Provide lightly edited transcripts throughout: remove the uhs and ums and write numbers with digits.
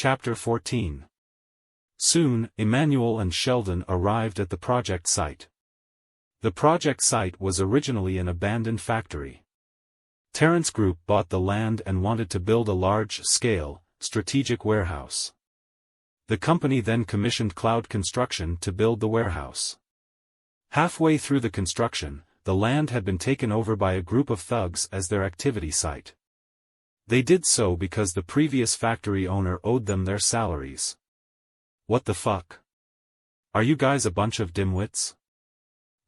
Chapter 14. Soon, Emmanuel and Sheldon arrived at the project site. The project site was originally an abandoned factory. Terrence Group bought the land and wanted to build a large-scale, strategic warehouse. The company then commissioned Cloud Construction to build the warehouse. Halfway through the construction, the land had been taken over by a group of thugs as their activity site. They did so because the previous factory owner owed them their salaries. What the fuck? Are you guys a bunch of dimwits?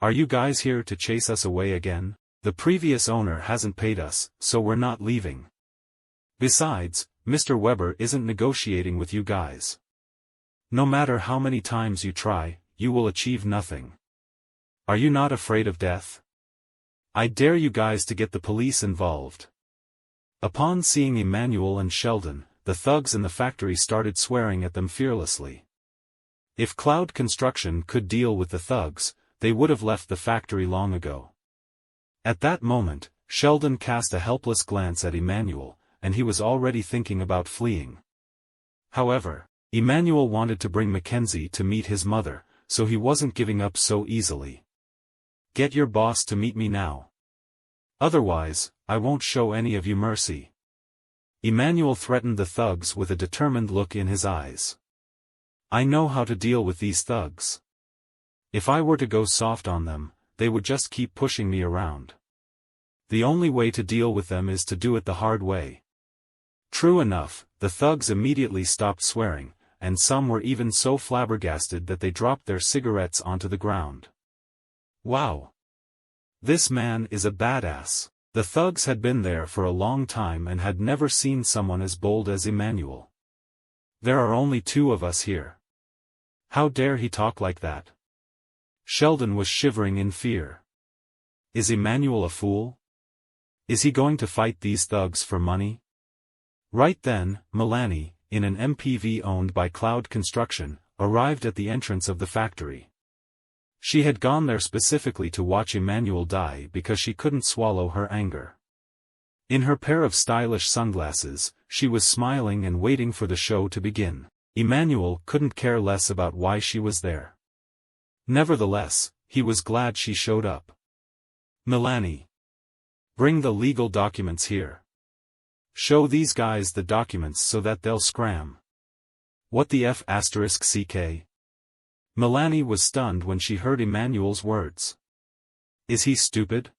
Are you guys here to chase us away again? The previous owner hasn't paid us, so we're not leaving. Besides, Mr. Weber isn't negotiating with you guys. No matter how many times you try, you will achieve nothing. Are you not afraid of death? I dare you guys to get the police involved. Upon seeing Emmanuel and Sheldon, the thugs in the factory started swearing at them fearlessly. If Cloud Construction could deal with the thugs, they would have left the factory long ago. At that moment, Sheldon cast a helpless glance at Emmanuel, and he was already thinking about fleeing. However, Emmanuel wanted to bring Mackenzie to meet his mother, so he wasn't giving up so easily. Get your boss to meet me now. Otherwise, I won't show any of you mercy. Emmanuel threatened the thugs with a determined look in his eyes. I know how to deal with these thugs. If I were to go soft on them, they would just keep pushing me around. The only way to deal with them is to do it the hard way. True enough, the thugs immediately stopped swearing, and some were even so flabbergasted that they dropped their cigarettes onto the ground. Wow! This man is a badass. The thugs had been there for a long time and had never seen someone as bold as Emmanuel. There are only two of us here. How dare he talk like that? Sheldon was shivering in fear. Is Emmanuel a fool? Is he going to fight these thugs for money? Right then, Melanie, in an MPV owned by Cloud Construction, arrived at the entrance of the factory. She had gone there specifically to watch Emmanuel die because she couldn't swallow her anger. In her pair of stylish sunglasses, she was smiling and waiting for the show to begin. Emmanuel couldn't care less about why she was there. Nevertheless, he was glad she showed up. Melanie. Bring the legal documents here. Show these guys the documents so that they'll scram. What the F***? Melanie was stunned when she heard Emmanuel's words. Is he stupid?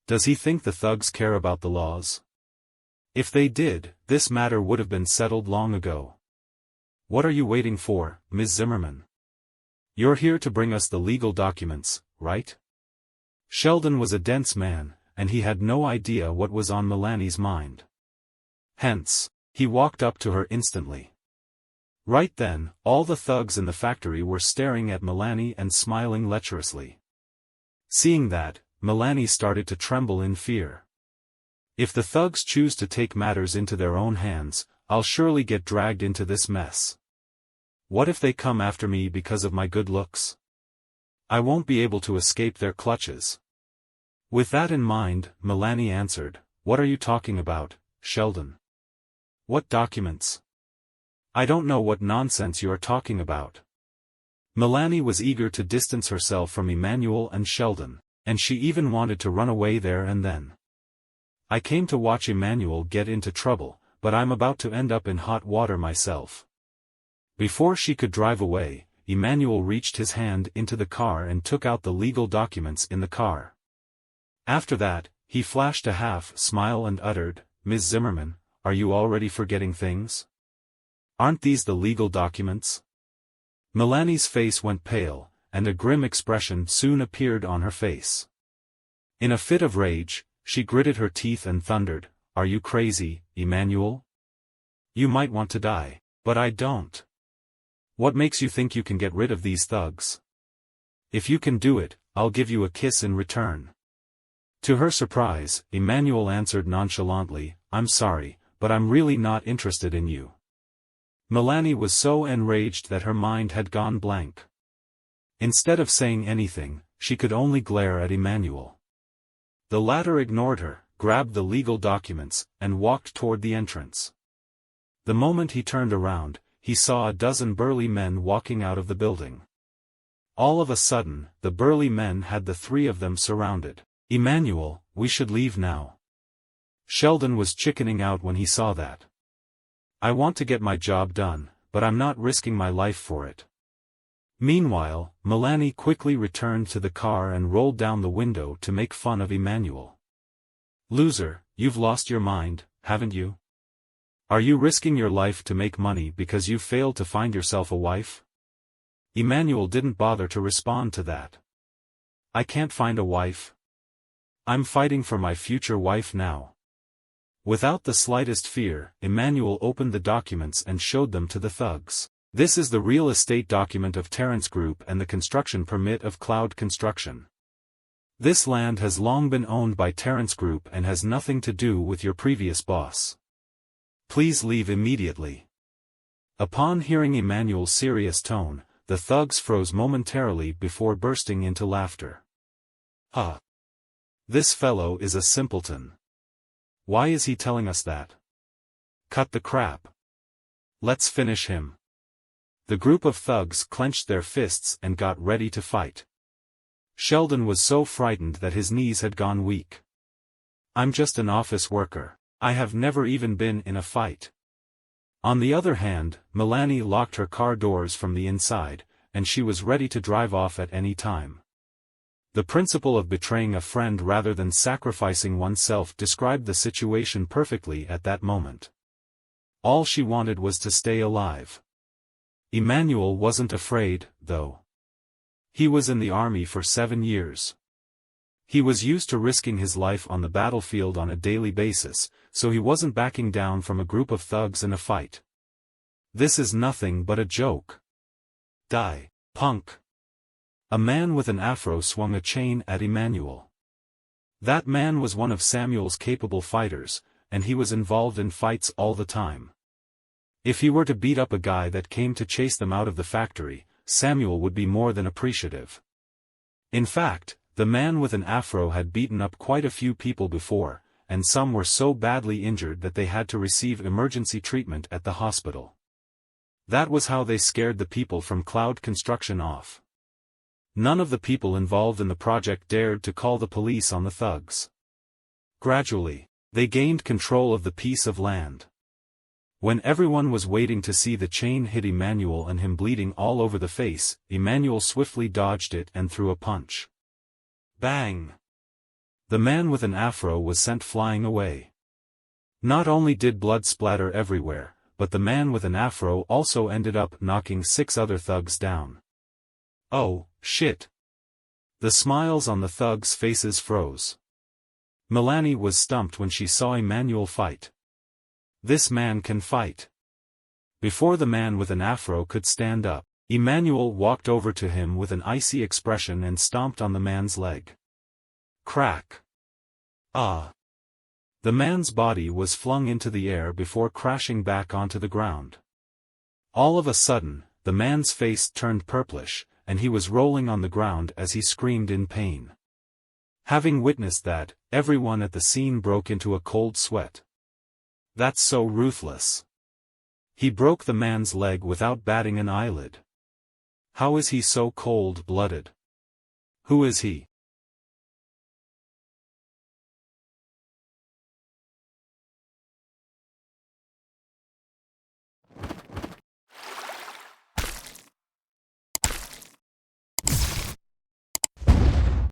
Does he think the thugs care about the laws? If they did, this matter would have been settled long ago. What are you waiting for, Ms. Zimmerman? You're here to bring us the legal documents, right? Sheldon was a dense man, and he had no idea what was on Melanie's mind. Hence, he walked up to her instantly. Right then, all the thugs in the factory were staring at Melanie and smiling lecherously. Seeing that, Melanie started to tremble in fear. If the thugs choose to take matters into their own hands, I'll surely get dragged into this mess. What if they come after me because of my good looks? I won't be able to escape their clutches. With that in mind, Melanie answered, What are you talking about, Sheldon? What documents? I don't know what nonsense you are talking about. Melanie was eager to distance herself from Emmanuel and Sheldon, and she even wanted to run away there and then. I came to watch Emmanuel get into trouble, but I'm about to end up in hot water myself. Before she could drive away, Emmanuel reached his hand into the car and took out the legal documents in the car. After that, he flashed a half-smile and uttered, Ms. Zimmerman, are you already forgetting things? Aren't these the legal documents? Melanie's face went pale, and a grim expression soon appeared on her face. In a fit of rage, she gritted her teeth and thundered, Are you crazy, Emmanuel? You might want to die, but I don't. What makes you think you can get rid of these thugs? If you can do it, I'll give you a kiss in return. To her surprise, Emmanuel answered nonchalantly, I'm sorry, but I'm really not interested in you. Melanie was so enraged that her mind had gone blank. Instead of saying anything, she could only glare at Emmanuel. The latter ignored her, grabbed the legal documents, and walked toward the entrance. The moment he turned around, he saw a dozen burly men walking out of the building. All of a sudden, the burly men had the three of them surrounded. "Emmanuel, we should leave now." Sheldon was chickening out when he saw that. "I want to get my job done, but I'm not risking my life for it." Meanwhile, Melanie quickly returned to the car and rolled down the window to make fun of Emmanuel. "Loser, you've lost your mind, haven't you? Are you risking your life to make money because you failed to find yourself a wife?" Emmanuel didn't bother to respond to that. "I can't find a wife. I'm fighting for my future wife now." Without the slightest fear, Emmanuel opened the documents and showed them to the thugs. "This is the real estate document of Terrence Group and the construction permit of Cloud Construction. This land has long been owned by Terrence Group and has nothing to do with your previous boss. Please leave immediately." Upon hearing Emmanuel's serious tone, the thugs froze momentarily before bursting into laughter. "Huh. This fellow is a simpleton. Why is he telling us that? Cut the crap. Let's finish him." The group of thugs clenched their fists and got ready to fight. Sheldon was so frightened that his knees had gone weak. "I'm just an office worker. I have never even been in a fight." On the other hand, Melanie locked her car doors from the inside, and she was ready to drive off at any time. The principle of betraying a friend rather than sacrificing oneself described the situation perfectly at that moment. All she wanted was to stay alive. Emmanuel wasn't afraid, though. He was in the army for 7 years. He was used to risking his life on the battlefield on a daily basis, so he wasn't backing down from a group of thugs in a fight. "This is nothing but a joke. Die, punk." A man with an afro swung a chain at Emmanuel. That man was one of Samuel's capable fighters, and he was involved in fights all the time. If he were to beat up a guy that came to chase them out of the factory, Samuel would be more than appreciative. In fact, the man with an afro had beaten up quite a few people before, and some were so badly injured that they had to receive emergency treatment at the hospital. That was how they scared the people from Cloud Construction off. None of the people involved in the project dared to call the police on the thugs. Gradually, they gained control of the piece of land. When everyone was waiting to see the chain hit Emmanuel and him bleeding all over the face, Emmanuel swiftly dodged it and threw a punch. Bang! The man with an afro was sent flying away. Not only did blood splatter everywhere, but the man with an afro also ended up knocking 6 other thugs down. "Oh, shit." The smiles on the thugs' faces froze. Melanie was stumped when she saw Emmanuel fight. This man can fight. Before the man with an afro could stand up, Emmanuel walked over to him with an icy expression and stomped on the man's leg. Crack. Ah. The man's body was flung into the air before crashing back onto the ground. All of a sudden, the man's face turned purplish, and he was rolling on the ground as he screamed in pain. Having witnessed that, everyone at the scene broke into a cold sweat. That's so ruthless. He broke the man's leg without batting an eyelid. How is he so cold-blooded? Who is he?